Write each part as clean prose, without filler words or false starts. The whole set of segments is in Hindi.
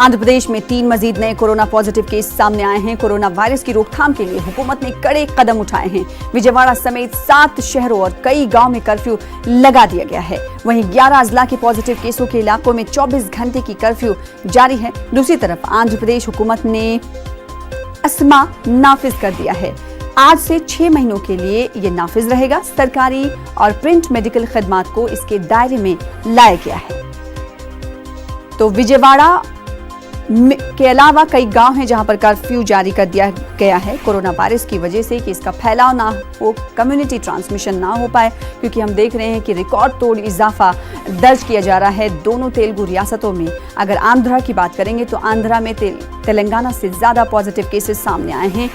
आंध्र प्रदेश में 3 मजीद नए कोरोना पॉजिटिव केस सामने आए हैं। कोरोना वायरस की रोकथाम के लिए हुकूमत ने कड़े कदम उठाए हैं। विजयवाड़ा समेत 7 शहरों और कई गांव में कर्फ्यू लगा दिया गया है। वहीं 11 अजला के पॉजिटिव केसों के इलाकों में 24 घंटे की कर्फ्यू जारी है। दूसरी तरफ आंध्र प्रदेश हुकूमत ने अस्मा नाफिज कर दिया है। आज से 6 महीनों के लिए ये नाफिज रहेगा। सरकारी और प्रिंट मेडिकल खदमात को इसके दायरे में लाया गया है। तो विजयवाड़ा के अलावा कई गांव हैं जहां पर कर्फ्यू जारी कर दिया गया है कोरोना वायरस की वजह से कि इसका फैलाव ना हो, कम्युनिटी ट्रांसमिशन ना हो पाए, क्योंकि हम देख रहे हैं कि रिकॉर्ड तोड़ इजाफा दर्ज किया जा रहा है दोनों तेलुगु रियासतों में। अगर आंध्रा की बात करेंगे तो आंध्रा में तेलंगाना से ज्यादा पॉजिटिव केसेस सामने आए हैं।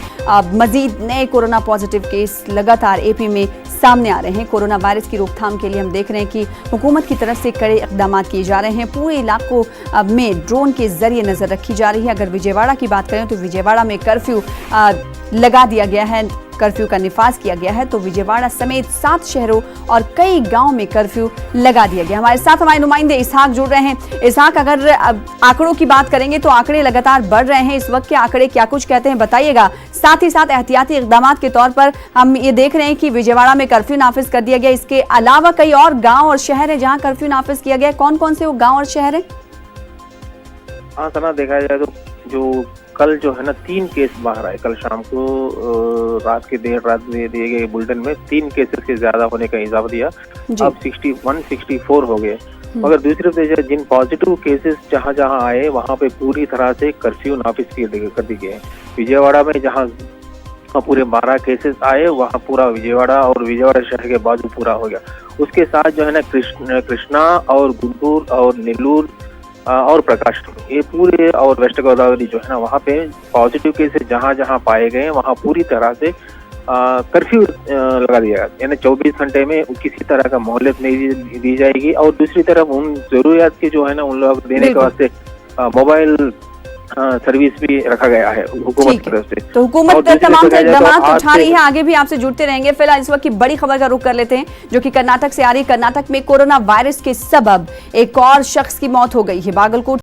मजीद नए कोरोना पॉजिटिव केस लगातार एपी में सामने आ रहे हैं। कोरोना वायरस की रोकथाम के लिए हम देख रहे हैं कि हुकूमत की तरफ से कड़े इकदाम किए जा रहे हैं। पूरे इलाकों में ड्रोन के जरिए नजर रखी जा रही है। अगर विजयवाड़ा की बात करें तो विजयवाड़ा में कर्फ्यू लगा दिया गया है, कर्फ्यू का निफाज किया गया है। तो विजयवाड़ा समेत 7 शहरों और कई गांव में कर्फ्यू लगा दिया गया। हमारे साथ हमारे नुमाइंदे इसहाक जुड़ रहे हैं। इसहाक, अगर आंकड़ों की बात करेंगे तो आंकड़े लगातार बढ़ रहे हैं। इस वक्त के आंकड़े क्या कुछ कहते हैं, बताइएगा। साथ ही साथ एहतियाती इकदाम के तौर पर हम ये देख रहे हैं कि विजयवाड़ा में कर्फ्यू नाफिज कर दिया गया। इसके अलावा कई और गाँव और शहर है जहाँ कर्फ्यू नाफिज किया गया है। कौन कौन से वो गाँव और शहर है? हाँ सना, देखा जाए तो जो कल जो है ना 3 केस बाहर आए। कल शाम को रात के देर रात में दिए गए बुलेटिन में 3 केसेस के ज्यादा होने का इजाफा दिया। अब 64 हो गए। मगर दूसरी तरफ जिन पॉजिटिव केसेस जहाँ जहाँ आए वहाँ पे पूरी तरह से कर्फ्यू नाफिज कर दी गए। विजयवाड़ा में जहाँ पूरे 12 केसेस आए वहाँ पूरा विजयवाड़ा और विजयवाड़ा शहर के बाजू पूरा हो गया। उसके साथ जो है ना कृष्णा और गुंटूर और नेल्लूर और प्रकाश, ये पूरे और वेस्ट गोदावरी जो है ना वहाँ पे पॉजिटिव केसेस जहाँ जहाँ पाए गए वहाँ पूरी तरह से कर्फ्यू लगा दिया गया। यानी 24 घंटे में किसी तरह का मोहलत नहीं दी जाएगी। और दूसरी तरफ उन जरूरियात की जो है ना उन लोगों को देने के वास्ते मोबाइल सर्विस भी रखा गया है हुकूमत की तरफ से। तो हुकूमत तमाम इकदाम उठा रही है। आगे भी आपसे जुड़ते रहेंगे। फिलहाल इस वक्त की बड़ी खबर का रुख कर लेते हैं जो कि कर्नाटक से आ रही। कर्नाटक में कोरोना वायरस के सबब एक और शख्स की मौत हो गई है। बागलकोट